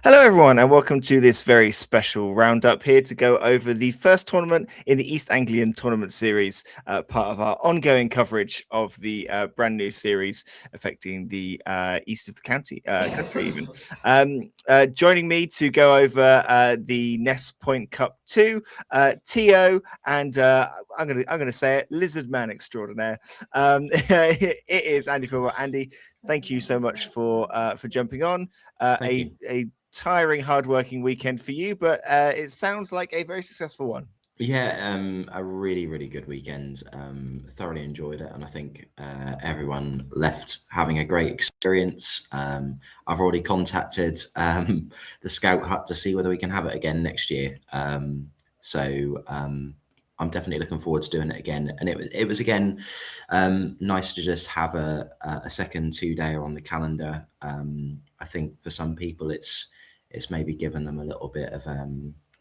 Hello, everyone, and welcome to this very special roundup here to go over the first tournament in the East Anglian Tournament Series, part of our ongoing coverage of the brand new series affecting the east of the country, even. Joining me to go over the Ness Point Cup II, Tio, and I'm gonna say it, Lizard Man extraordinaire. It is Andy Philbot. Andy, thank you so much for jumping on. A tiring, hard-working weekend for you, but it sounds like a very successful one. Yeah, a really, really good weekend. Thoroughly enjoyed it, and I think everyone left having a great experience. I've already contacted the Scout Hut to see whether we can have it again next year. I'm definitely looking forward to doing it again. And it was again nice to just have a second 2-dayer on the calendar. I think for some people it's maybe given them a little bit of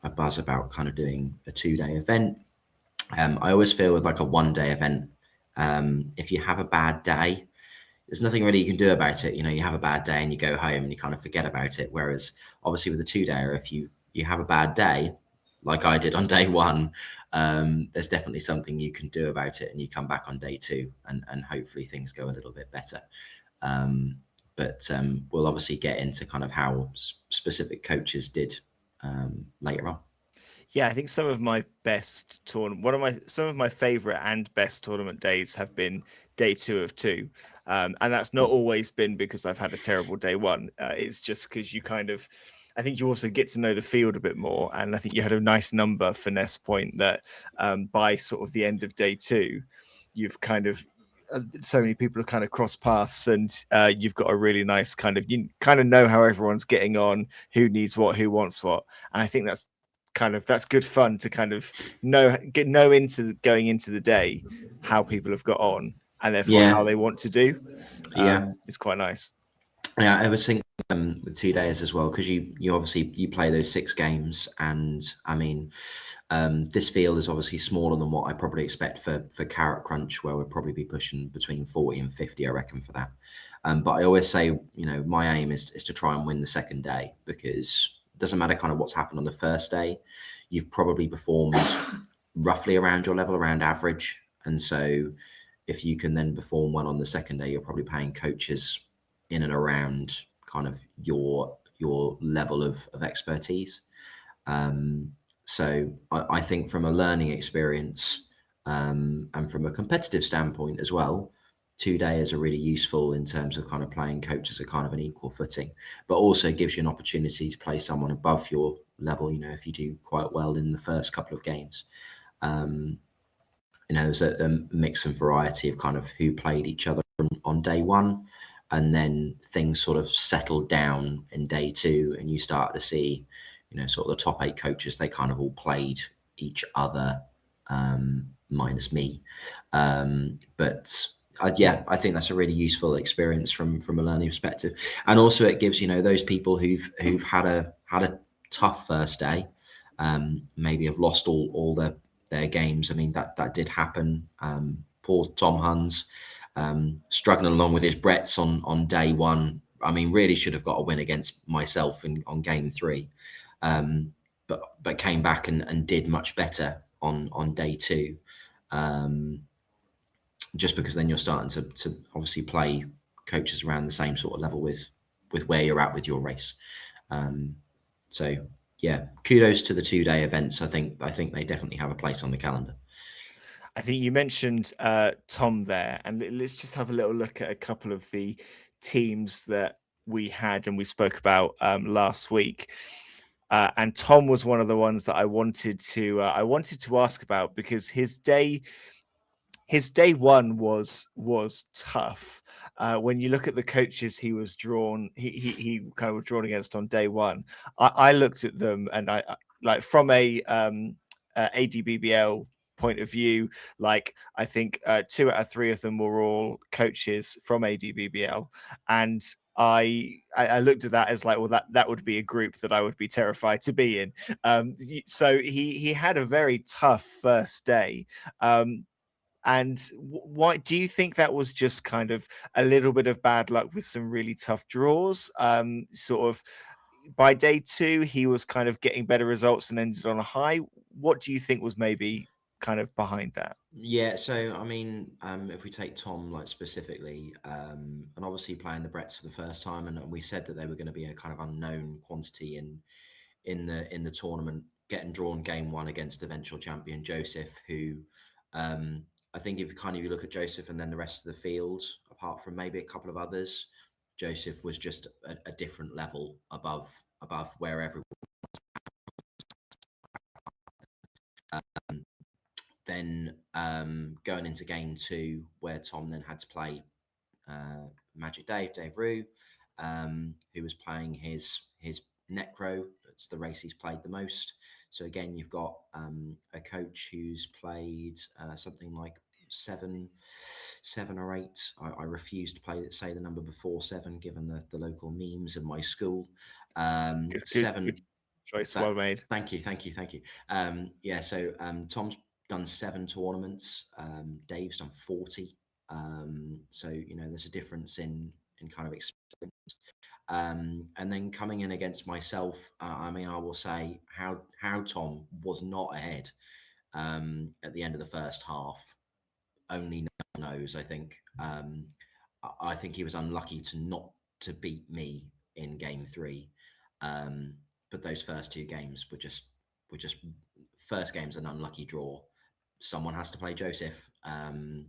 a buzz about kind of doing a 2-day event. I always feel with like a 1-day event, if you have a bad day, there's nothing really you can do about it. You know, you have a bad day and you go home and you kind of forget about it. Whereas obviously with a 2-dayer, if you have a bad day, like I did on day one, there's definitely something you can do about it, and you come back on day two and hopefully things go a little bit better. But we'll obviously get into kind of how specific coaches did later on. Yeah, I think some of my best tournament, some of my favorite and best tournament days have been day 2 of 2. And that's not always been because I've had a terrible day 1. It's just because you kind of, I think you also get to know the field a bit more. And I think you had a nice number for Ness Point that by sort of the end of day 2, you've kind of, so many people have kind of crossed paths, and you've got a really nice kind of, you kind of know how everyone's getting on, who needs what, who wants what. And I think that's good fun to kind of know into going into the day how people have got on, and therefore how they want to do. It's quite nice. Yeah, I was thinking with 2 days as well, because you obviously you play those 6 games, and I mean, this field is obviously smaller than what I probably expect for Carrot Crunch, where we'll probably be pushing between 40 and 50, I reckon, for that. But I always say, you know, my aim is to try and win the second day, because it doesn't matter kind of what's happened on the first day, you've probably performed roughly around your level, around average, and so if you can then perform one on the second day, you're probably paying coaches in and around kind of your level of expertise. So I think from a learning experience and from a competitive standpoint as well, 2 days are really useful in terms of kind of playing coaches at kind of an equal footing, but also gives you an opportunity to play someone above your level, you know, if you do quite well in the first couple of games. You know, there's a mix and variety of kind of who played each other on day one, and then things sort of settled down in day 2, and you start to see, you know, sort of the top 8 coaches, they kind of all played each other, minus me. But yeah, I think that's a really useful experience from a learning perspective, and also it gives, you know, those people who've had a tough first day, maybe have lost all their games. I mean, that did happen. Poor Tom Huns, struggling along with his Bretts on day 1. I mean, really should have got a win against myself on game 3, but came back and did much better on day 2. Just because then you're starting to obviously play coaches around the same sort of level with where you're at with your race. So yeah, kudos to the 2-day events. I think they definitely have a place on the calendar. I think you mentioned Tom there, and let's just have a little look at a couple of the teams that we had and we spoke about last week. And Tom was one of the ones that I wanted to ask about, because his day 1 was tough. When you look at the coaches he was drawn, he kind of was drawn against on day 1. I looked at them, and I like, from a ADBBL point of view, like, I think 2 out of 3 of them were all coaches from ADBBL, and I looked at that as like, well, that would be a group that I would be terrified to be in. So he had a very tough first day. And why do you think that was just kind of a little bit of bad luck with some really tough draws? Sort of, by day two, he was kind of getting better results and ended on a high. What do you think was maybe kind of behind that? Yeah, so I mean, if we take Tom like specifically, and obviously playing the Bretts for the first time, and we said that they were going to be a kind of unknown quantity in the tournament, getting drawn game one against eventual champion Joseph, who I think if you look at Joseph and then the rest of the field, apart from maybe a couple of others, Joseph was just a different level above where everyone. Then going into game two, where Tom then had to play Magic Dave Rue, who was playing his Necro. That's the race he's played the most. So again, you've got a coach who's played something like seven or eight. I refuse to say the number before seven, given the local memes in my school. Good Seven. choice, well made. Thank you. Yeah, so Tom's done 7 tournaments. Dave's done 40. So there's a difference in kind of experience. And then coming in against myself, I mean, I will say how Tom was not ahead at the end of the first half. Only knows. I think. I think he was unlucky not to beat me in game 3. But those first 2 games were just first game's an unlucky draw. Someone has to play Joseph, and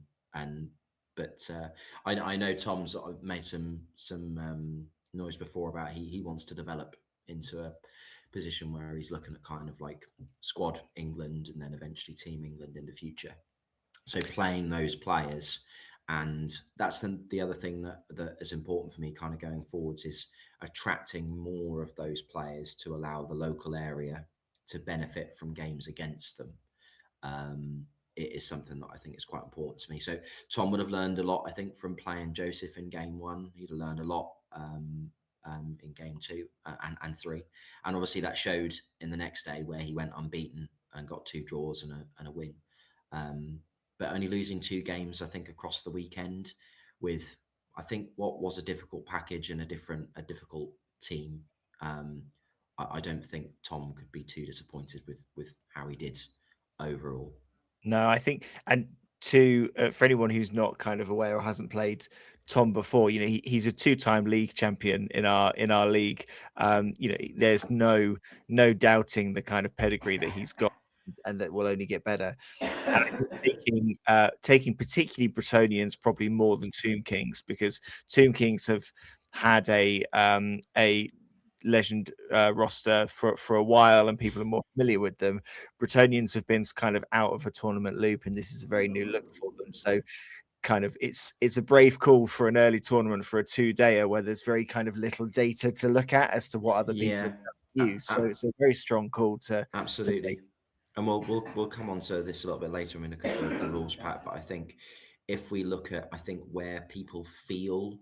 but I know Tom's made some noise before about he wants to develop into a position where he's looking at kind of like squad England and then eventually team England in the future. So playing those players, and that's the other thing that is important for me kind of going forwards, is attracting more of those players to allow the local area to benefit from games against them. It is something that I think is quite important to me. So Tom would have learned a lot, I think, from playing Joseph in game 1. He'd have learned a lot in game 2 and 3, and obviously that showed in the next day where he went unbeaten and got 2 draws and a win. But only losing 2 games, I think, across the weekend, with I think what was a difficult package and a difficult team. I don't think Tom could be too disappointed with how he did overall. No, I think, and to for anyone who's not kind of aware or hasn't played Tom before, he's a 2-time league champion in our league. There's no doubting the kind of pedigree that he's got, and that will only get better. And I think taking particularly Bretonians probably more than Tomb Kings, because Tomb Kings have had a legend roster for a while, and people are more familiar with them. Bretonians have been kind of out of a tournament loop, and this is a very new look for them. So kind of it's a brave call for an early tournament for a 2-dayer where there's very kind of little data to look at as to what other people Yeah, have used. So it's a very strong call to make. absolutely. And we'll come on to this a little bit later when we look at the rules pack. But I think if we look at where people feel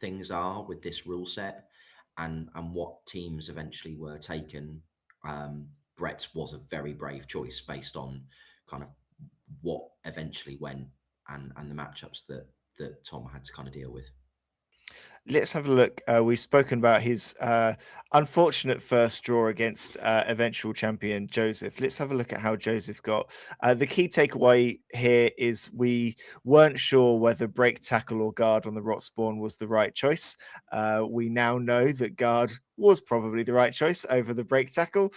things are with this rule set, and what teams eventually were taken, Brett's was a very brave choice based on kind of what eventually went, and the matchups that Tom had to kind of deal with. Let's have a look. We've spoken about his unfortunate first draw against eventual champion Joseph. Let's have a look at how Joseph got. The key takeaway here is we weren't sure whether break, tackle, or guard on the rot spawn was the right choice. We now know that guard was probably the right choice over the break tackle.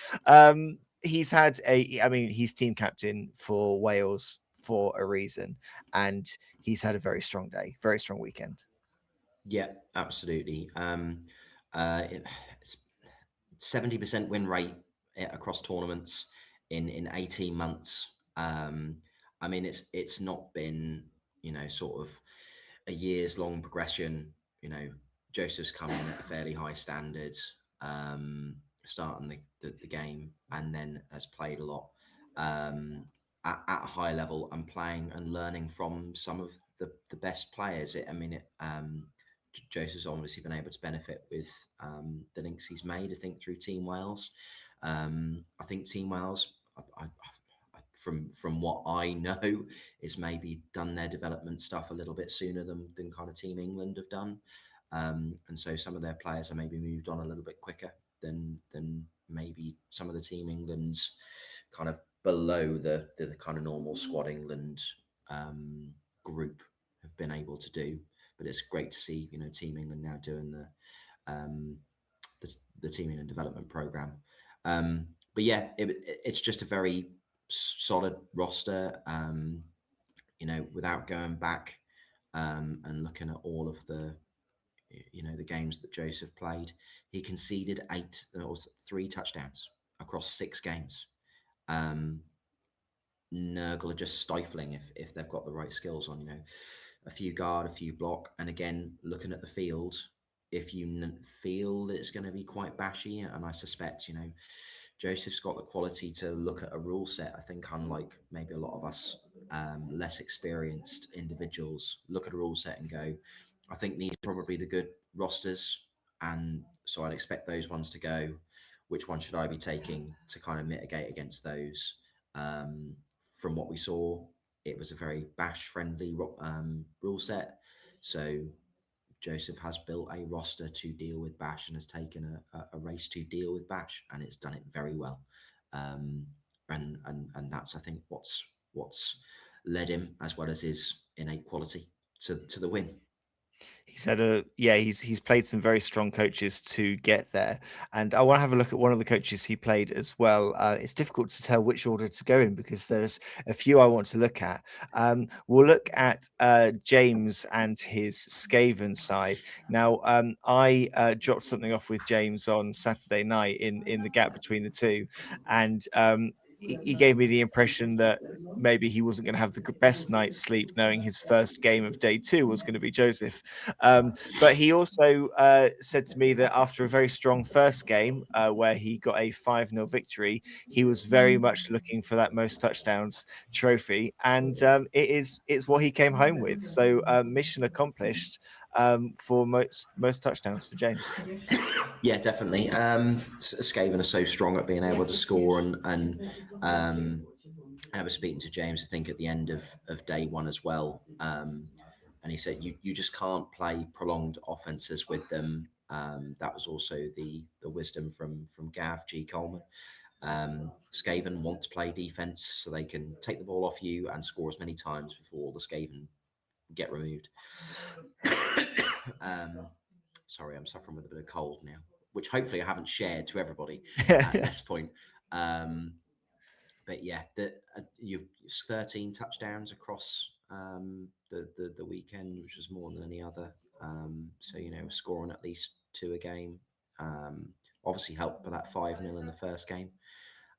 He's team captain for Wales for a reason, and he's had a very strong day, very strong weekend. Yeah, absolutely. 70% win rate across tournaments in 18 months. I mean, it's not been sort of a years long progression. Joseph's come in at a fairly high standard, starting the game, and then has played a lot at a high level, and playing and learning from some of the best players. Joseph's obviously been able to benefit with the links he's made, I think, through Team Wales. I think Team Wales, from what I know, is maybe done their development stuff a little bit sooner than kind of Team England have done. And so some of their players are maybe moved on a little bit quicker than maybe some of the Team England's kind of below the kind of normal Squad England group have been able to do. But it's great to see, Team England now doing um, the Team England development program. But yeah, it's just a very solid roster. Without going back and looking at all of the games that Joseph played, he conceded 3 touchdowns across 6 games. Nurgle are just stifling if they've got the right skills on, a few guard, a few block. And again, looking at the field, if you feel that it's going to be quite bashy, and I suspect, Joseph's got the quality to look at a rule set. I think unlike maybe a lot of us less experienced individuals, look at a rule set and go, I think these are probably the good rosters. And so I'd expect those ones to go. Which one should I be taking to kind of mitigate against those? From what we saw, it was a very bash-friendly rule set. So Joseph has built a roster to deal with bash and has taken a race to deal with bash, and it's done it very well. And that's, I think, what's led him, as well as his innate quality, to the win. He's had he's played some very strong coaches to get there, and I want to have a look at one of the coaches he played as well. It's difficult to tell which order to go in because there's a few I want to look at. We'll look at James and his Skaven side. Now, I dropped something off with James on Saturday night in the gap between the two, and he gave me the impression that maybe he wasn't going to have the best night's sleep, knowing his first game of day 2 was going to be Joseph. But he also said to me that after a very strong first game, where he got a 5-0 victory, he was very much looking for that most touchdowns trophy, and it's what he came home with. So mission accomplished for most touchdowns for James. Yeah, definitely. Skaven are so strong at being able to score, and I was speaking to James, I think, at the end of day 1 as well. And he said, you just can't play prolonged offenses with them. That was also the wisdom from Gav G. Coleman. Skaven want to play defense so they can take the ball off you and score as many times before the Skaven get removed. Sorry, I'm suffering with a bit of cold now, which hopefully I haven't shared to everybody at Ness Point. But yeah, you've 13 touchdowns across the weekend, which was more than any other. So scoring at least 2 a game. Obviously helped by that 5-0 in the first game.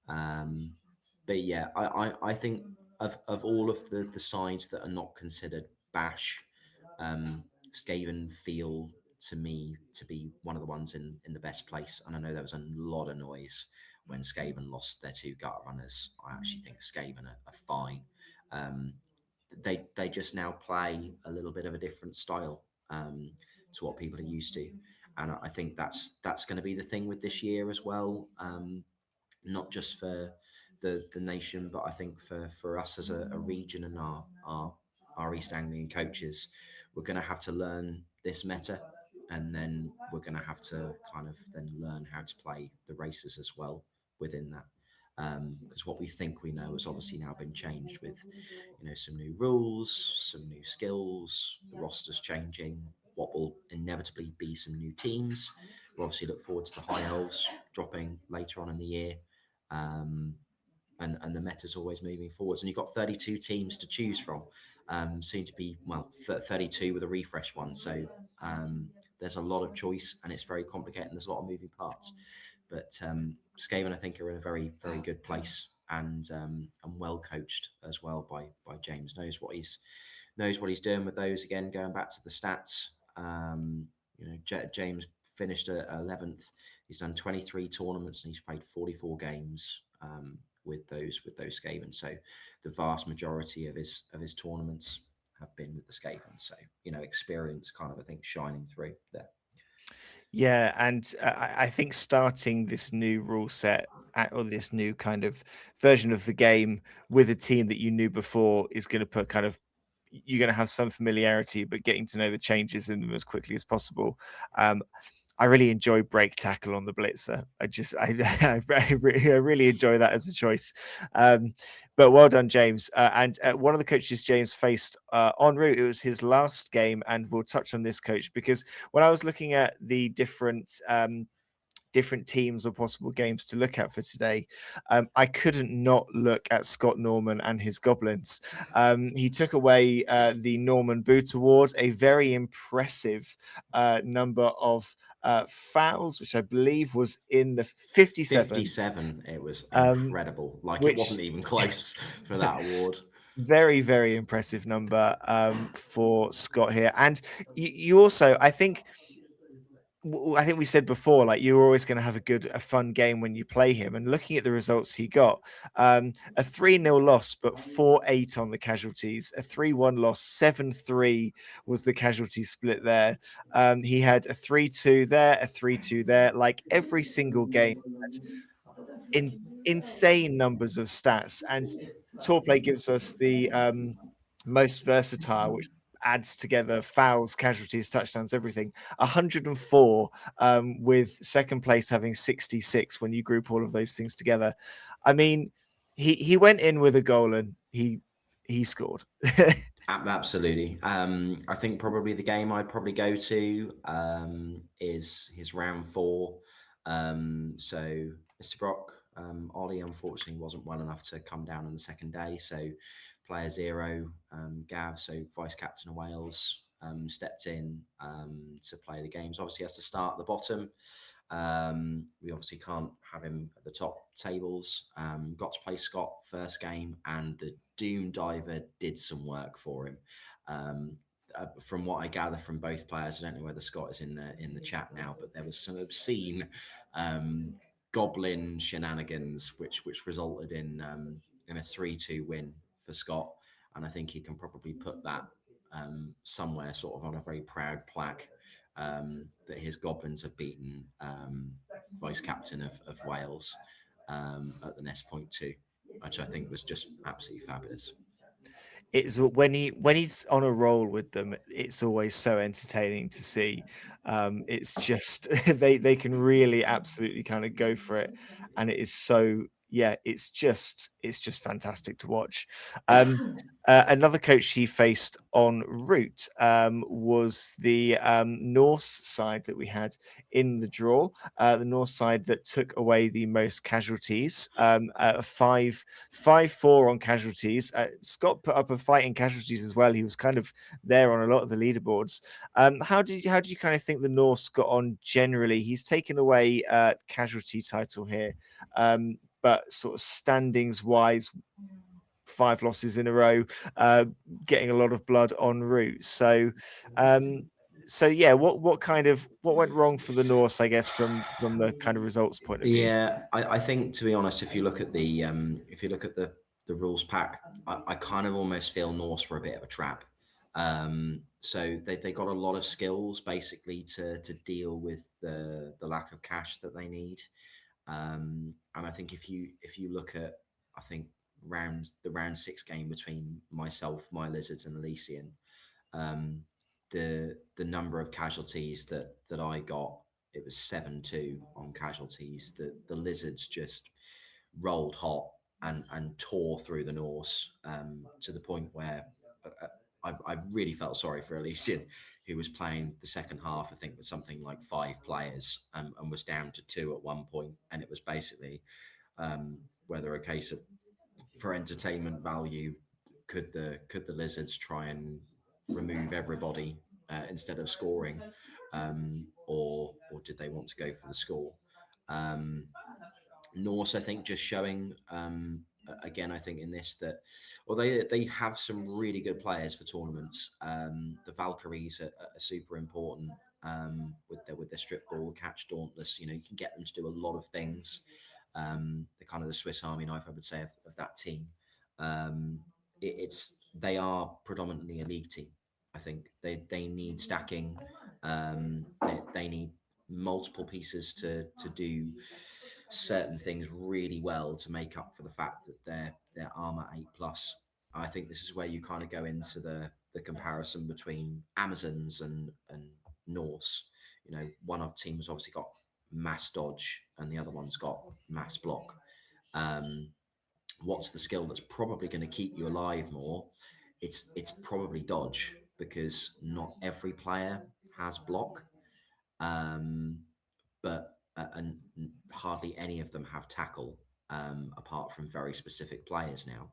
But yeah, I think of all of the sides that are not considered bash, Skaven feel to me to be one of the ones in the best place. And I know there was a lot of noise when Skaven lost their 2 gut runners. I actually think Skaven are fine. They just now play a little bit of a different style to what people are used to, and I think that's going to be the thing with this year as well. Not just for the nation, but I think for us as a region and our East Anglian coaches, we're going to have to learn this meta, and then we're going to have to kind of then learn how to play the races as well within that. Because what we think we know has obviously now been changed with, some new rules, some new skills, the roster's changing, what will inevitably be some new teams. We obviously look forward to the High Elves dropping later on in the year. And the meta's always moving forwards. And you've got 32 teams to choose from, soon to be, 32 with a refresh one. So there's a lot of choice, and it's very complicated, and there's a lot of moving parts. But Skaven, I think, are in a very, very good place, and well coached as well by James. Knows what he's doing with those. Again, going back to the stats, James finished at 11th. He's done 23 tournaments and he's played 44 games with those Skaven. So the vast majority of his tournaments have been with the Skaven. So experience kind of, I think, shining through there. Yeah, and I think starting this new rule set or this new kind of version of the game with a team that you knew before is going to put kind of you're going to have some familiarity, but getting to know the changes in them as quickly as possible. I really enjoy break tackle on the blitzer. I really enjoy that as a choice. But well done, James. And one of the coaches James faced en route, it was his last game, and we'll touch on this coach because when I was looking at the different teams or possible games to look at for today, I couldn't not look at Scott Norman and his Goblins. He took away the Norman Boot Award, a very impressive number of fouls, which I believe was in the 57. 57. It was um, incredible. Like it which wasn't even close for that award. very, very impressive number for Scott here. And you also, I think we said before, like you're always going to have a fun game when you play him. And looking at the results he got, a 3-0 loss, but 4-8 on the casualties, a 3-1 loss, 7-3 was the casualty split there. He had a 3-2 there, a 3-2 there. Like every single game had insane numbers of stats. And Torplay gives us the most versatile, which adds together fouls, casualties, touchdowns, everything. 104, with second place having 66 when you group all of those things together. I mean, he went in with a goal and he scored. Absolutely. I think probably the game I'd probably go to is his round 4. So Mr. Brock, Ollie unfortunately wasn't well enough to come down on the second day. So player 0, Gav, so vice captain of Wales, stepped in to play the games. Obviously, he has to start at the bottom. We obviously can't have him at the top tables. Got to play Scott first game, and the Doom Diver did some work for him. From what I gather from both players, I don't know whether Scott is in the chat now, but there was some obscene goblin shenanigans, which resulted in a 3-2 win for Scott, and I think he can probably put that somewhere, sort of on a very proud plaque, that his Goblins have beaten vice captain of Wales at the Ness Point 2, which I think was just absolutely fabulous. It's when he's on a roll with them, it's always so entertaining to see. It's just they can really absolutely kind of go for it, and it is so, yeah, it's just fantastic to watch. Another coach he faced en route was the North side that we had in the draw, the North side that took away the most casualties, 5-4 on casualties. Scott put up a fight in casualties as well. He was kind of there on a lot of the leaderboards. How do you kind of think the Norse got on generally? He's taken away casualty title here, but sort of standings wise, 5 losses in a row, getting a lot of blood en route. So yeah, what went wrong for the Norse, I guess, from the kind of results point of view? Yeah, I think, to be honest, if you look at the rules pack, I kind of almost feel Norse were a bit of a trap. So they got a lot of skills basically to deal with the lack of cash that they need. And I think if you look at, I think the round 6 game between myself, my Lizards, and Elysian, the number of casualties that I got, it was 7-2 on casualties. The Lizards just rolled hot and tore through the Norse, to the point where I really felt sorry for Elysian, who was playing the second half, I think, with something like 5 players, and was down to 2 at one point. And it was basically whether a case of, for entertainment value, could the Lizards try and remove everybody instead of scoring, or did they want to go for the score? Norse, I think, just showing again, I think in this that, well, they have some really good players for tournaments. The Valkyries are super important, with their strip ball, catch, dauntless. You can get them to do a lot of things. The kind of the Swiss Army knife, I would say, of that team. They are predominantly a league team. I think they need stacking. They need multiple pieces to do certain things really well to make up for the fact that they're armor 8+. I think this is where you kind of go into the the comparison between Amazons and Norse. You know, one of the teams obviously got mass dodge and the other one's got mass block. What's the skill that's probably going to keep you alive more? It's probably dodge, because not every player has block, but and hardly any of them have tackle, apart from very specific players now.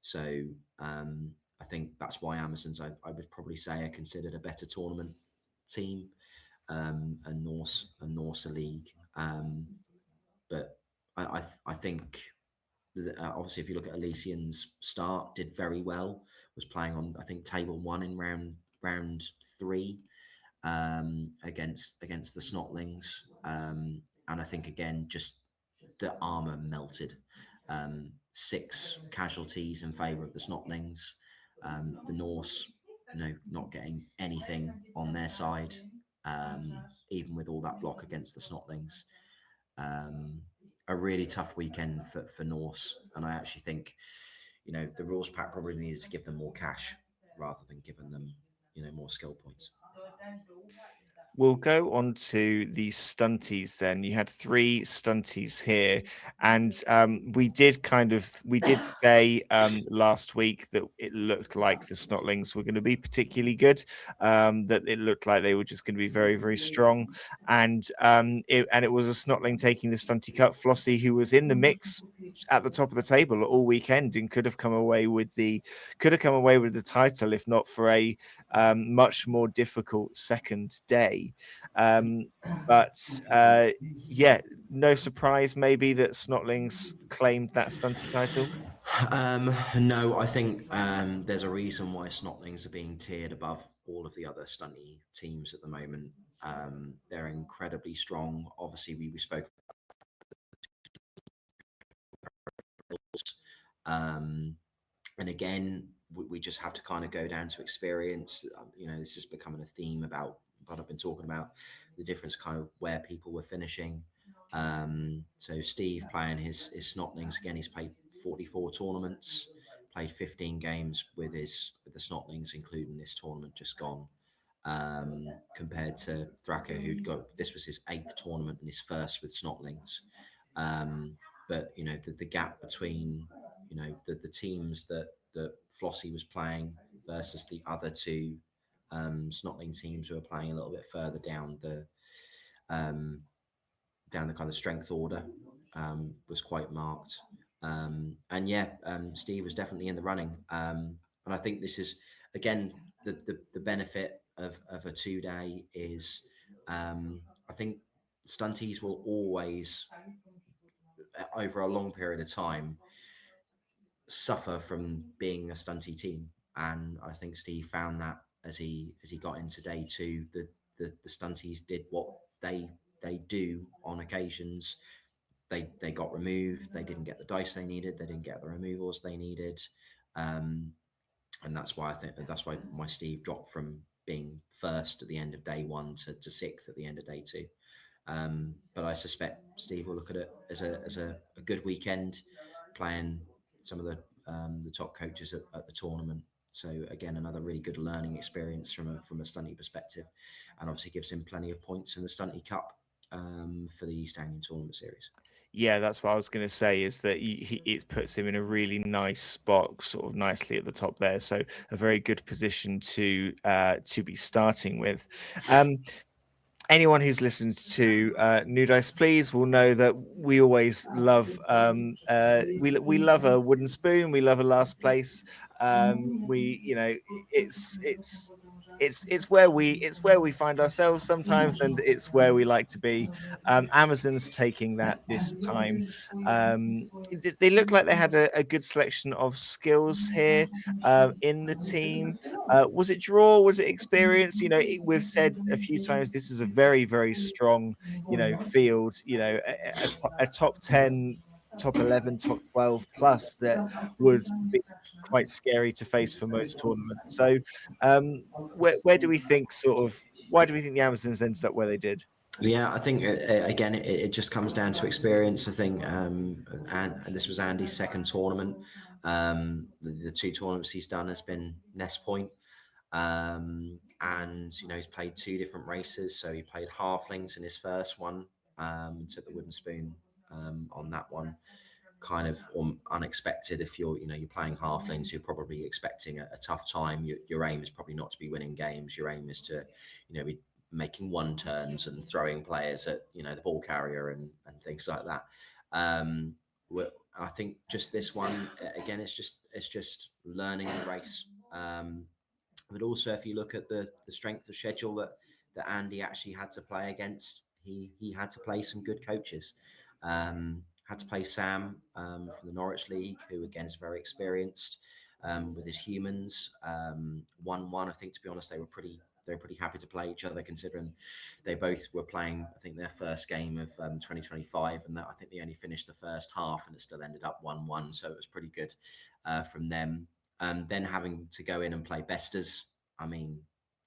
So I think that's why Amazons, I would probably say, are considered a better tournament team, a Norse league. But I think obviously, if you look at Elysian's start, did very well. Was playing on, I think, table one in round three, against the Snotlings, and I think again just the armor melted. 6 casualties in favour of the Snotlings. The Norse, not getting anything on their side, even with all that block against the Snotlings. A really tough weekend for Norse, and I actually think, the rules pack probably needed to give them more cash rather than giving them, more skill points. We'll go on to the stunties then. You had 3 stunties here, and we did say last week that it looked like the Snotlings were going to be particularly good, that it looked like they were just going to be very, very strong, and it was a Snotling taking the Stunty Cup. Flossie, who was in the mix at the top of the table all weekend and could have come away with the title if not for a much more difficult second day. But yeah, no surprise maybe that Snotlings claimed that Stunty title. No, I think there's a reason why Snotlings are being tiered above all of the other stunty teams at the moment. They're incredibly strong. Obviously, we spoke about, and again, we just have to kind of go down to experience. This is becoming a theme about what I've been talking about, the difference kind of where people were finishing. So Steve playing his Snotlings, again, he's played 44 tournaments, played 15 games with the Snotlings, including this tournament just gone. Compared to Thraka, this was his 8th tournament and his first with Snotlings. But the gap between the teams that Flossie was playing versus the other 2 Snotling teams who are playing a little bit further down the kind of strength order, was quite marked. And yeah, Steve was definitely in the running. And I think this is, again, the benefit of a 2-day is, I think stunties will always, over a long period of time, suffer from being a stunty team. And I think Steve found that as he got into day 2, the stunties did what they do on occasions. They got removed. They didn't get the dice they needed. They didn't get the removals they needed, and that's why my Steve dropped from being first at the end of day 1 to 6th at the end of day 2. But I suspect Steve will look at it as a good weekend, playing some of the top coaches at the tournament. So again, another really good learning experience from a stunty perspective, and obviously gives him plenty of points in the Stunty Cup for the East Anglian Tournament Series. Yeah, that's what I was going to say, is that it puts him in a really nice spot, sort of nicely at the top there. So a very good position to be starting with. Anyone who's listened to New Dice Please will know that we always love we love a wooden spoon. We love a last place. It's where we find ourselves sometimes, and it's where we like to be. Amazon's taking that this time. They look like they had a good selection of skills here in the team. Was it draw? Was it experience? We've said a few times this was a very, very strong, field. A top 10, top 11, top 12 plus that would be quite scary to face for most tournaments. So, where do we think why do we think the Amazons ended up where they did? Yeah, I think again it just comes down to experience. I think, and this was Andy's second tournament. The 2 tournaments he's done has been Ness Point. And he's played 2 different races. So he played halflings in his first one, took the wooden spoon on that one. Kind of unexpected. If you're playing halflings, you're probably expecting a tough time. Your aim is probably not to be winning games. Your aim is to be making one turns and throwing players at the ball carrier and things like that. I think just this one again, it's just learning the race. But also, if you look at the strength of schedule that Andy actually had to play against, he had to play some good coaches. Had to play Sam from the Norwich League, who again is very experienced with his humans. 1-1. I think, to be honest, they were pretty happy to play each other, considering they both were playing, I think, their first game of 2025, and I think they only finished the first half, and it still ended up 1-1. So it was pretty good from them. Then having to go in and play Besters, I mean,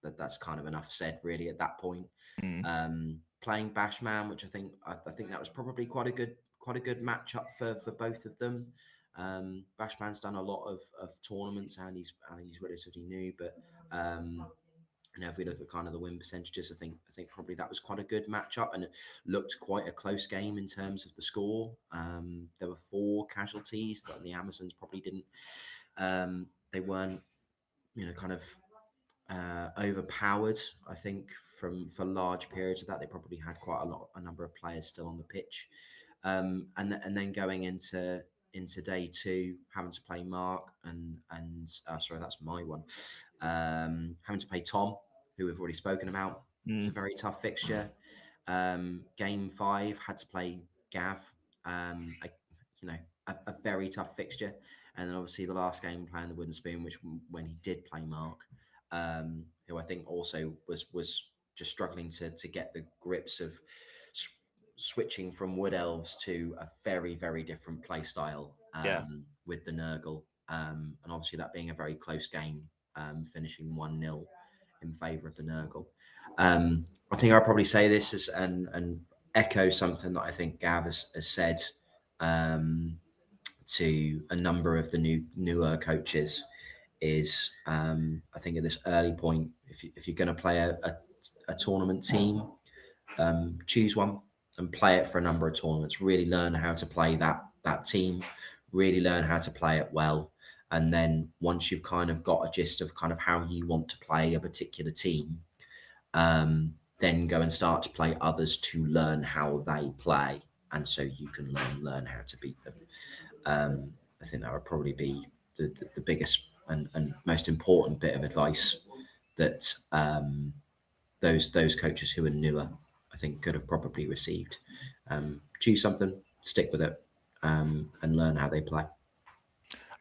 that's kind of enough said, really, at that point. Playing Bashman, which I think that was probably quite a good matchup for both of them. Bashman's done a lot of tournaments, and he's relatively new, but if we look at kind of the win percentages, I think probably that was quite a good matchup, and it looked quite a close game in terms of the score. There were 4 casualties that the Amazons probably didn't. They weren't, kind of overpowered. I think for large periods of that, they probably had quite a number of players still on the pitch, and then going into day 2, having to play Mark and sorry, that's my one. Having to play Tom, who we've already spoken about. It's a very tough fixture. Game 5 had to play Gav. A very tough fixture, and then obviously the last game playing the wooden spoon, which when he did play Mark, who I think also was just struggling to get the grips of switching from wood elves to a very, very different play style with the Nurgle, and obviously that being a very close game, finishing 1-0 in favour of the Nurgle. I think I'll probably say this and echo something that I think Gav has said to a number of the newer coaches is, I think at this early point, if you're going to play a tournament team, choose one and play it for a number of tournaments. Really learn how to play that team, really learn how to play it well. And then once you've kind of got a gist of kind of how you want to play a particular team, then go and start to play others to learn how they play. And so you can learn how to beat them. I think that would probably be the biggest and most important bit of advice that those coaches who are newer, I think, could have probably received. Choose something, stick with it, and learn how they play.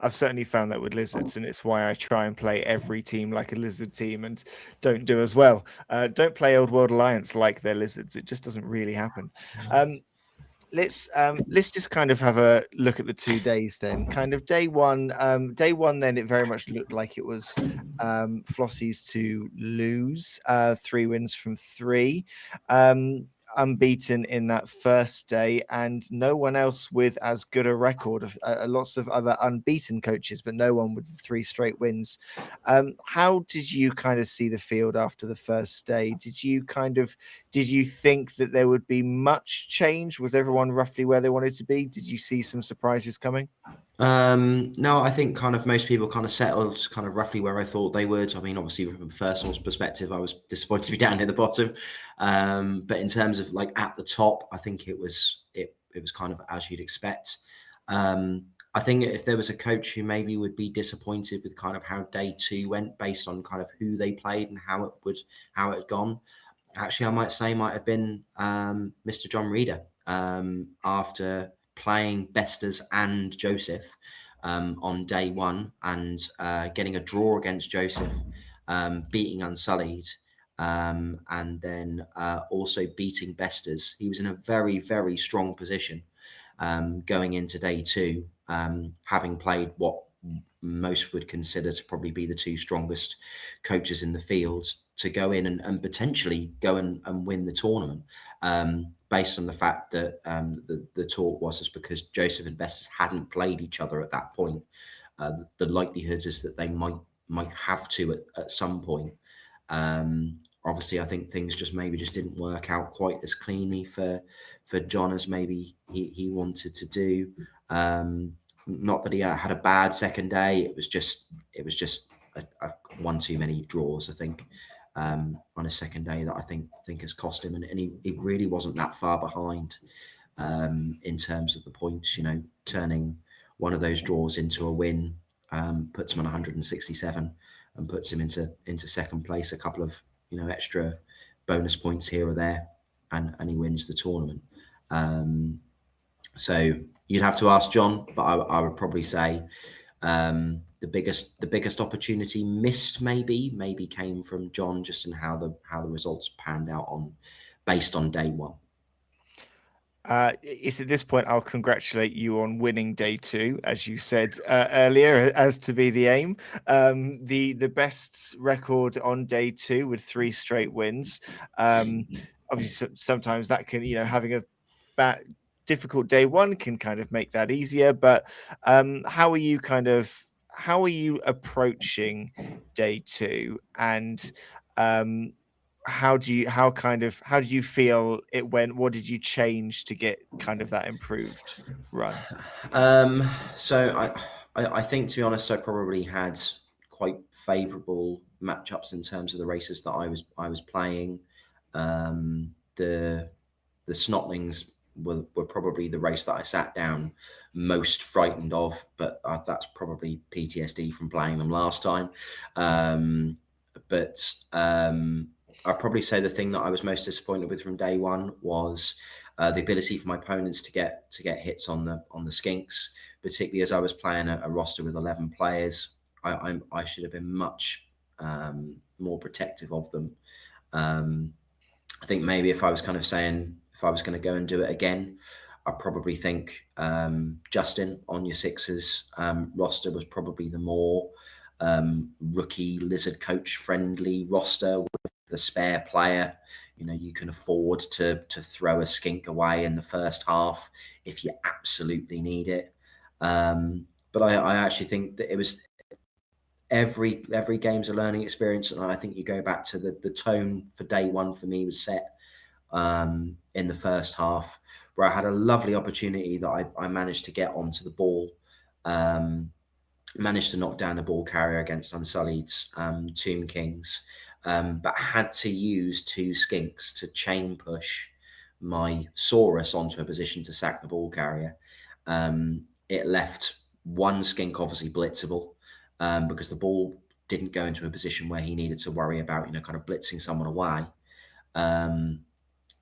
I've certainly found that with Lizards, and it's why I try and play every team like a Lizard team and don't do as well. Don't play Old World Alliance like they're Lizards. It just doesn't really happen. Let's just kind of have a look at the 2 days then. Kind of day one, then it very much looked like it was Flossie's to lose. 3 wins from 3. Unbeaten in that first day, and no one else with as good a record. Of lots of other unbeaten coaches, but no one with 3 straight wins. How did you kind of see the field after the first day? Did you think that there would be much change? Was everyone roughly where they wanted to be? Did you see some surprises coming? No, I think kind of most people kind of settled kind of roughly where I thought they would. I mean, obviously from a personal perspective, I was disappointed to be down near the bottom. But in terms of like at the top, I think it was kind of as you'd expect. I think if there was a coach who maybe would be disappointed with kind of how day 2 went based on kind of who they played and how it had gone, actually, I might say might have been Mr. John Reeder, after playing Besters and Joseph on day 1 and getting a draw against Joseph, beating Unsullied, and then also beating Besters. He was in a very, very strong position going into day 2, having played what most would consider to probably be the 2 strongest coaches in the field, to go in and potentially go and win the tournament, based on the fact that the talk was because Joseph and Besters hadn't played each other at that point. The likelihood is that they might have to at some point. Obviously, I think things just didn't work out quite as cleanly for John as maybe he wanted to do. Not that he had a bad second day. It was just a one too many draws, I think, on his second day that I think has cost him. And he really wasn't that far behind in terms of the points. You know, turning one of those draws into a win puts him on 167 and puts him into second place. A couple of extra bonus points here or there, and he wins the tournament. So you'd have to ask John, but I would probably say the biggest opportunity missed maybe came from John, just in how the results panned out based on day one. It's at this point I'll congratulate you on winning day 2, as you said earlier, as to be the aim. The best record on day 2 with 3 straight wins. Obviously, sometimes that can, having a difficult day 1 can kind of make that easier. But how are you approaching day 2, and how do you feel it went? What did you change to get kind of that improved run? So I think, to be honest, I probably had quite favourable matchups in terms of the races that I was playing. The Snotlings were probably the race that I sat down most frightened of, but that's probably PTSD from playing them last time. But I'd probably say the thing that I was most disappointed with from day one was the ability for my opponents to get hits on the skinks, particularly as I was playing a roster with 11 players. I should have been much more protective of them. I think maybe if I was kind of saying, if I was going to go and do it again, I probably think Justin on your Sixers roster was probably the more rookie Lizard coach friendly roster, with the spare player. You can afford to throw a skink away in the first half if you absolutely need it. But I actually think that it was every game's a learning experience, and I think you go back to the tone for day one for me was set in the first half, where I had a lovely opportunity that I managed to get onto the ball, managed to knock down the ball carrier against Unsullied's Tomb Kings, but had to use 2 skinks to chain push my Saurus onto a position to sack the ball carrier. It left one skink obviously blitzable, because the ball didn't go into a position where he needed to worry about, kind of blitzing someone away.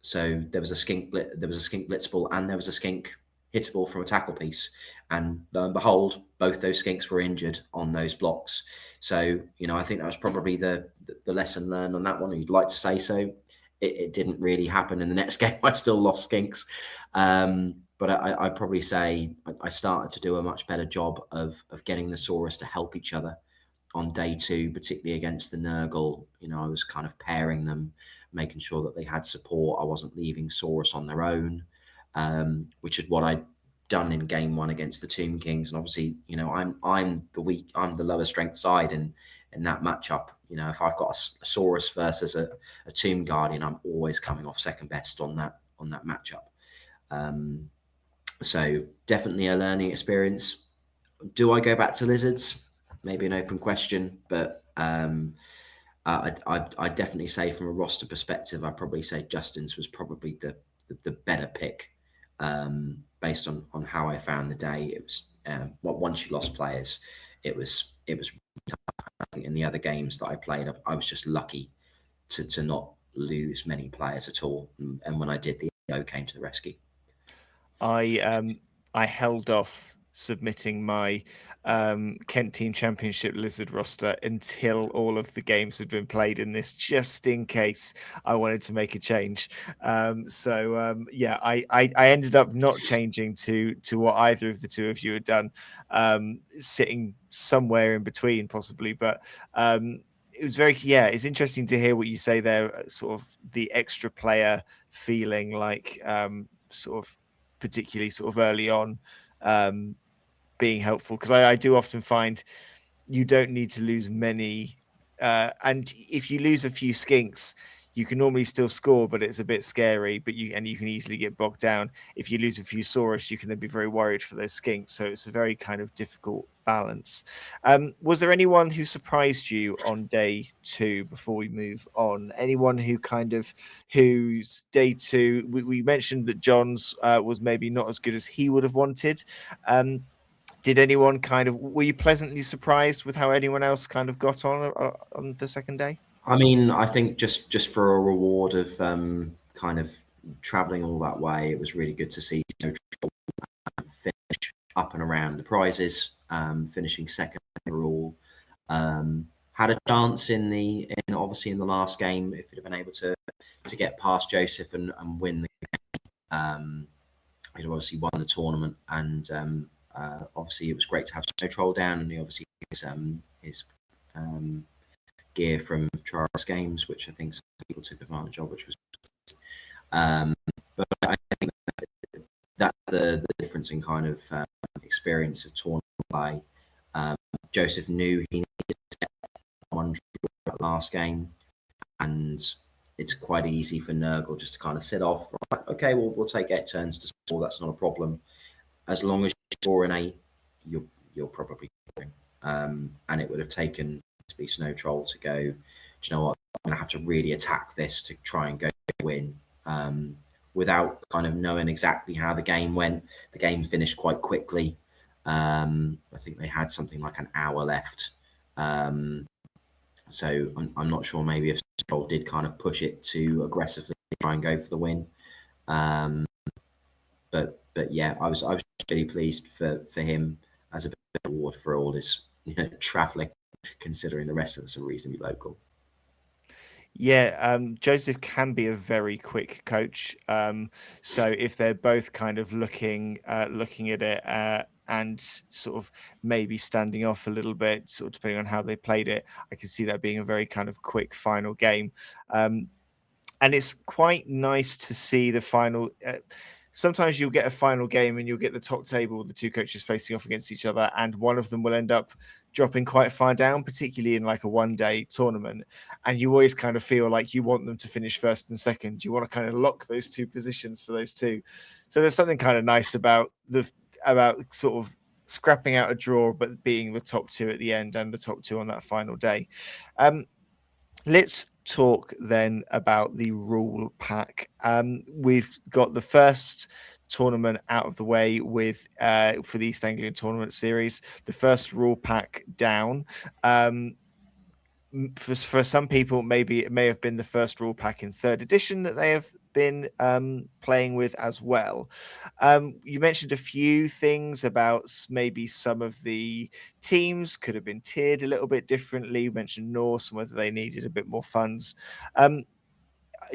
So there was a skink blitzable, and there was a skink hittable from a tackle piece. And lo and behold, both those skinks were injured on those blocks. So, I think that was probably the lesson learned on that one. You'd like to say so. It didn't really happen in the next game. I still lost skinks. But I'd probably say I started to do a much better job of getting the Saurus to help each other on day 2, particularly against the Nurgle. I was kind of pairing them, making sure that they had support. I wasn't leaving Saurus on their own, which is what I'd done in game 1 against the Tomb Kings. And obviously, I'm the lower strength side in that matchup. If I've got a Saurus versus a Tomb Guardian, I'm always coming off second best on that matchup. So definitely a learning experience. Do I go back to Lizards? Maybe an open question, but I'd definitely say, from a roster perspective, I'd probably say Justin's was probably the better pick, based on how I found the day. It was once you lost players, it was I think in the other games that I played, I was just lucky to not lose many players at all, and when I did, the AO came to the rescue. I held off submitting my Kent Team Championship Lizard roster until all of the games had been played in this, just in case I wanted to make a change. Yeah, I ended up not changing to what either of the two of you had done, sitting somewhere in between possibly. But it was it's interesting to hear what you say there, sort of the extra player feeling like sort of particularly sort of early on being helpful, because I do often find you don't need to lose many. And if you lose a few skinks, you can normally still score, but it's a bit scary. But you can easily get bogged down. If you lose a few Saurus, you can then be very worried for those skinks. So it's a very kind of difficult balance. Was there anyone who surprised you on day 2 before we move on? Anyone whose day 2 we mentioned that John's was maybe not as good as he would have wanted. Did anyone were you pleasantly surprised with how anyone else kind of got on the second day? I mean, I think just for a reward of kind of traveling all that way, it was really good to see Snow Troll finish up and around the prizes, finishing second overall. Had a chance obviously in the last game, if he'd have been able to get past Joseph and win the game. He'd obviously won the tournament, and obviously it was great to have Snow Troll down, and he obviously his gear from Charles Games, which I think some people took advantage of, which was. But I think that's the difference in kind of experience of tournament play. Joseph knew he needed to get one draw that last game, and it's quite easy for Nurgle just to kind of sit off. Right, okay, well, we'll take 8 turns to score. That's not a problem. As long as you score an 8, you're probably going. And it would have taken to be Snow Troll to go, do you know what, I'm going to have to really attack this to try and go win. Without kind of knowing exactly how the game went. The game finished quite quickly. I think they had something like an hour left. So I'm not sure maybe if Stroll did kind of push it too aggressively, try and go for the win. But yeah, I was really pleased for him as a bit of reward for all his traveling, considering the rest of us are reasonably local. Yeah, Joseph can be a very quick coach. So if they're both kind of looking at it and sort of maybe standing off a little bit, sort of depending on how they played it, I can see that being a very kind of quick final game. And it's quite nice to see the final. Sometimes you'll get a final game and you'll get the top table, the two coaches facing off against each other, and one of them will end up dropping quite far down, particularly in like a one-day tournament. And you always kind of feel like you want them to finish first and second. You want to kind of lock those two positions for those two. So there's something kind of nice about sort of scrapping out a draw, but being the top 2 at the end and the top 2 on that final day. Let's talk then about the rule pack. We've got the first tournament out of the way with for the East Anglian Tournament Series, the first rule pack down. For some people, maybe it may have been the first rule pack in 3rd edition that they have been playing with as well. You mentioned a few things about maybe some of the teams could have been tiered a little bit differently. You mentioned Norse and whether they needed a bit more funds.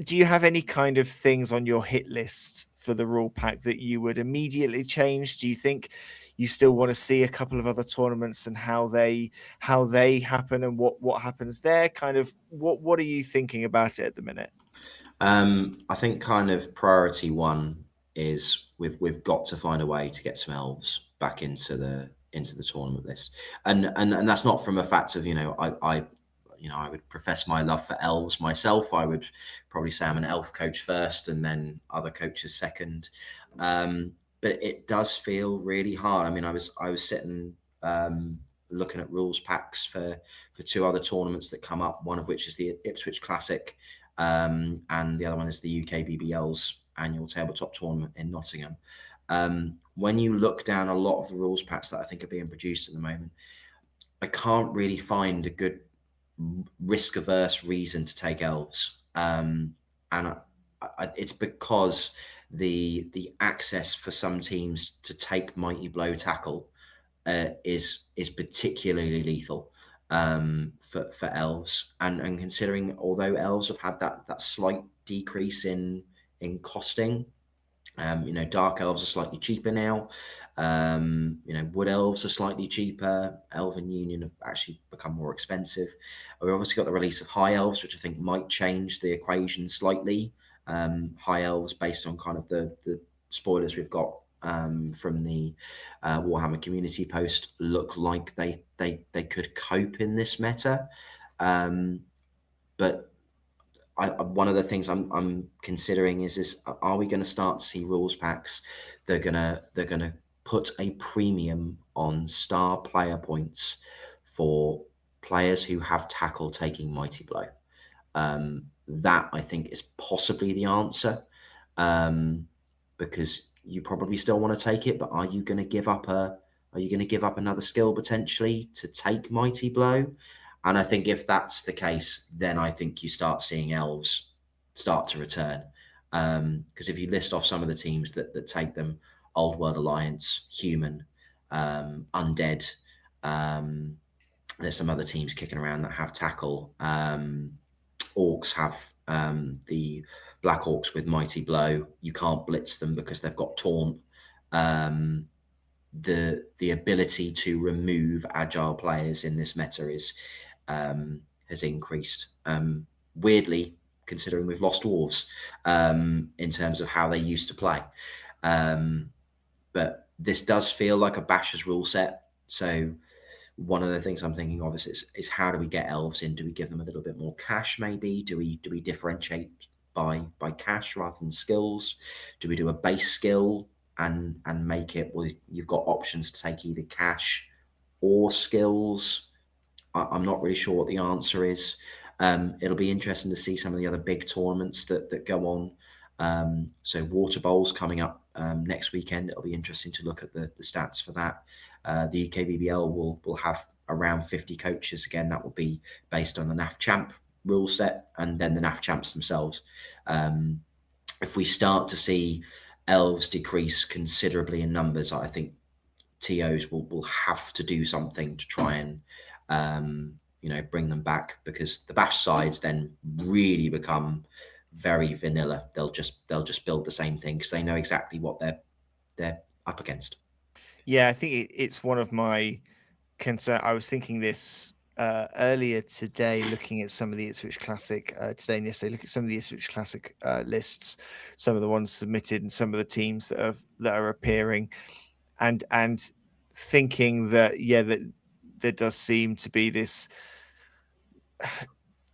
Do you have any kind of things on your hit list for the rule pack that you would immediately change? Do you think you still want to see a couple of other tournaments and how they happen and what happens there? Kind of what are you thinking about it at the minute? I think kind of priority one is we've got to find a way to get some elves back into the tournament list, and that's not from a fact of I would profess my love for elves myself. I would probably say I'm an elf coach first and then other coaches second. But it does feel really hard. I mean, I was sitting looking at rules packs for 2 other tournaments that come up, one of which is the Ipswich Classic, and the other one is the UK BBL's annual tabletop tournament in Nottingham. When you look down a lot of the rules packs that I think are being produced at the moment, I can't really find a good risk-averse reason to take elves, and it's because the access for some teams to take Mighty Blow Tackle is particularly lethal for elves, and considering although elves have had that slight decrease in costing. Dark elves are slightly cheaper now. Wood elves are slightly cheaper. Elven Union have actually become more expensive. We've obviously got the release of High Elves, which I think might change the equation slightly. High Elves, based on kind of the spoilers we've got from the Warhammer community post look like they could cope in this meta. But one of the things I'm considering is are we going to start to see rules packs they're gonna put a premium on star player points for players who have tackle taking mighty blow? That I think is possibly the answer, because you probably still want to take it, but are you going to give up another skill potentially to take mighty blow? And I think if that's the case, then I think you start seeing elves start to return. Because if you list off some of the teams that take them, Old World Alliance, Human, Undead, there's some other teams kicking around that have tackle. Orcs have the Black Orcs with Mighty Blow. You can't blitz them because they've got Taunt. The ability to remove agile players in this meta has increased. Weirdly, considering we've lost dwarves in terms of how they used to play. But this does feel like a Basher's rule set. So one of the things I'm thinking of is how do we get elves in? Do we give them a little bit more cash? Maybe do we differentiate by cash rather than skills? Do we do a base skill and make it, well, you've got options to take either cash or skills? I'm not really sure what the answer is. It'll be interesting to see some of the other big tournaments that go on. So Water Bowl's coming up next weekend. It'll be interesting to look at the stats for that. The UKBBL will have around 50 coaches. Again, that will be based on the NAF Champ rule set and then the NAF Champs themselves. If we start to see elves decrease considerably in numbers, I think TOs will have to do something to try and bring them back, because the bash sides then really become very vanilla. They'll just build the same thing because they know exactly what they're up against. Yeah, I think it's one of my concern. I was thinking this earlier today, looking at some of the Ipswich Classic today and yesterday. Look at some of the Ipswich Classic lists, some of the ones submitted, and some of the teams that are appearing, and thinking that that there does seem to be this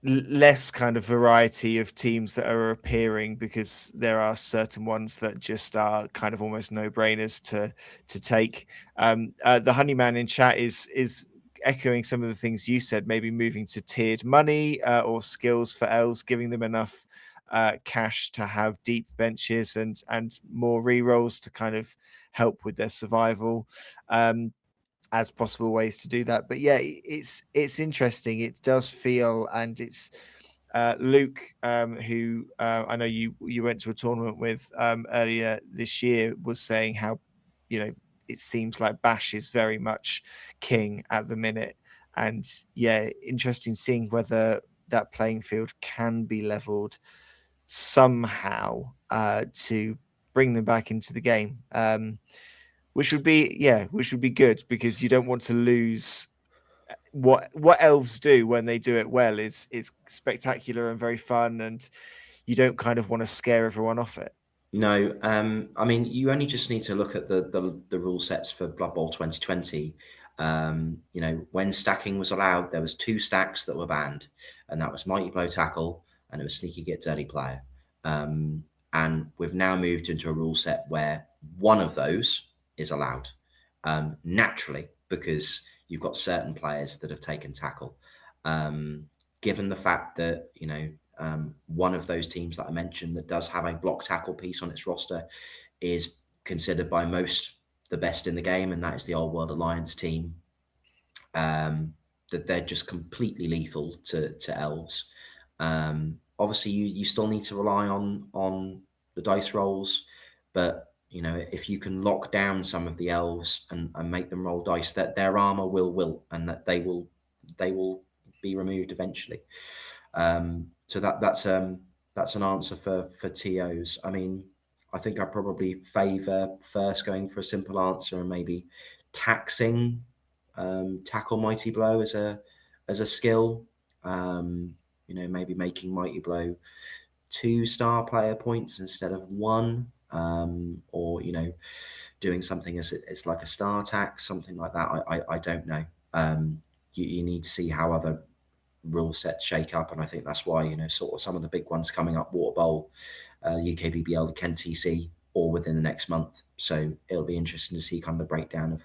less kind of variety of teams that are appearing, because there are certain ones that just are kind of almost no-brainers to take. The Honeyman in chat is echoing some of the things you said, maybe moving to tiered money or skills for elves, giving them enough cash to have deep benches and more rerolls to kind of help with their survival. As possible ways to do that. But yeah, it's interesting. It does feel, and it's Luke, who I know you went to a tournament with earlier this year, was saying how it seems like Bash is very much king at the minute, and yeah, interesting seeing whether that playing field can be leveled somehow to bring them back into the game. Which would be good, because you don't want to lose what elves do when they do it well. It's spectacular and very fun, and you don't kind of want to scare everyone off it. No, I mean, you only just need to look at the rule sets for Blood Bowl 2020. When stacking was allowed, there was 2 stacks that were banned, and that was Mighty Blow Tackle and it was Sneaky Git Dirty Player. And we've now moved into a rule set where one of those is allowed, naturally, because you've got certain players that have taken tackle. Given the fact that one of those teams that I mentioned that does have a block tackle piece on its roster is considered by most the best in the game, and that is the Old World Alliance team. That they're just completely lethal to elves. Obviously, you still need to rely on the dice rolls, but if you can lock down some of the elves and make them roll dice, that their armor will wilt and that they will be removed eventually. So that's an answer for TOs. I mean, I think I probably favour first going for a simple answer and maybe taxing tackle Mighty Blow as a skill. Maybe making Mighty Blow 2 star player points instead of 1. or doing something as it's like a star attack, something like that. I don't know. You need to see how other rule sets shake up, and I think that's why sort of some of the big ones coming up, Water Bowl, UKBBL, the Kent TC, all within the next month. So it'll be interesting to see kind of the breakdown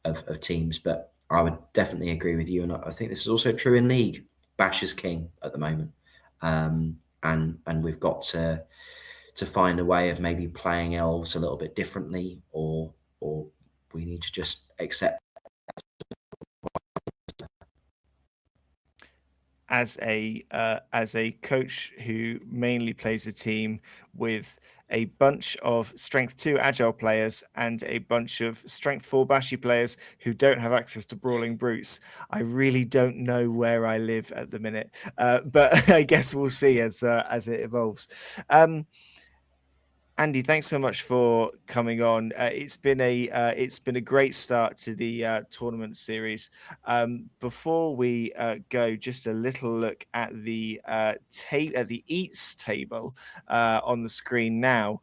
of teams. But I would definitely agree with you, and I think this is also true in league. Bash is king at the moment, and we've got to find a way of maybe playing elves a little bit differently, or we need to just accept. As a coach who mainly plays a team with a bunch of strength 2 agile players and a bunch of strength 4 bashy players who don't have access to brawling brutes, I really don't know where I live at the minute, but I guess we'll see as it evolves. Andy, thanks so much for coming on. It's been a great start to the tournament series. Before we go, just a little look at the eats table on the screen now.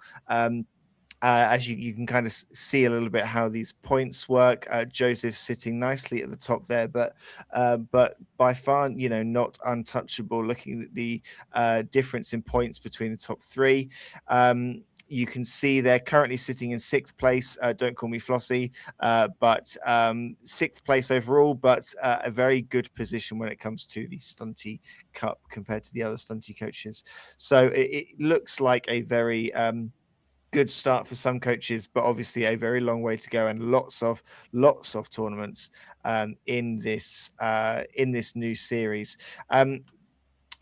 As you can kind of see a little bit how these points work. Joseph's sitting nicely at the top there, but by far, not untouchable. Looking at the difference in points between the top three. You can see they're currently sitting in 6th place. Don't call me Flossie, but 6th place overall, but a very good position when it comes to the Stunty Cup compared to the other Stunty coaches. So it looks like a very good start for some coaches, but obviously a very long way to go, and lots of tournaments in this new series.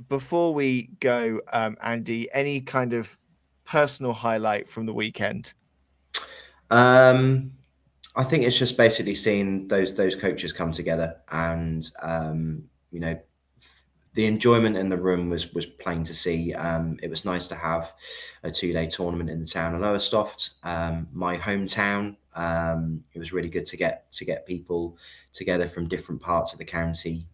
Before we go, Andy, any kind of personal highlight from the weekend? I think it's just basically seeing those coaches come together, and the enjoyment in the room was plain to see. It was nice to have a 2-day tournament in the town of Lowestoft, my hometown. It was really good to get people together from different parts of the county.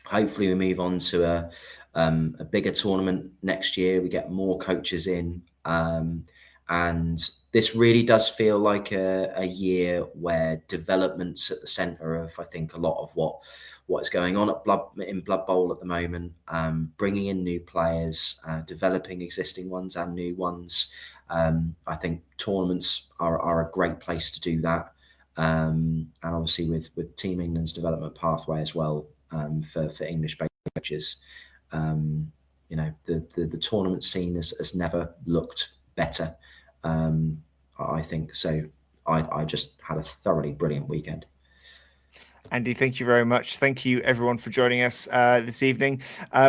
Hopefully we move on to a bigger tournament next year. We get more coaches in, and this really does feel like a year where development's at the centre of, I think, a lot of what is going on at Blood Bowl at the moment. Bringing in new players, developing existing ones and new ones. I think tournaments are a great place to do that, and obviously with Team England's development pathway as well, for English-based coaches. The tournament scene has never looked better. I think so. I just had a thoroughly brilliant weekend. Andy, thank you very much. Thank you, everyone, for joining us this evening.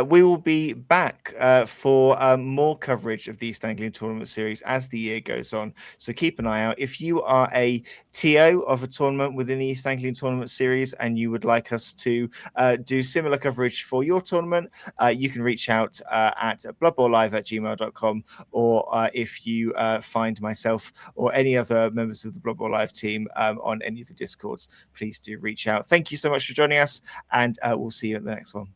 We will be back for more coverage of the East Anglian Tournament Series as the year goes on. So keep an eye out. If you are a TO of a tournament within the East Anglian Tournament Series and you would like us to do similar coverage for your tournament, you can reach out at BloodbowlLive@gmail.com, or if you find myself or any other members of the Blood Bowl Live team on any of the Discords, please do reach out. Thank you so much for joining us, and we'll see you at the next one.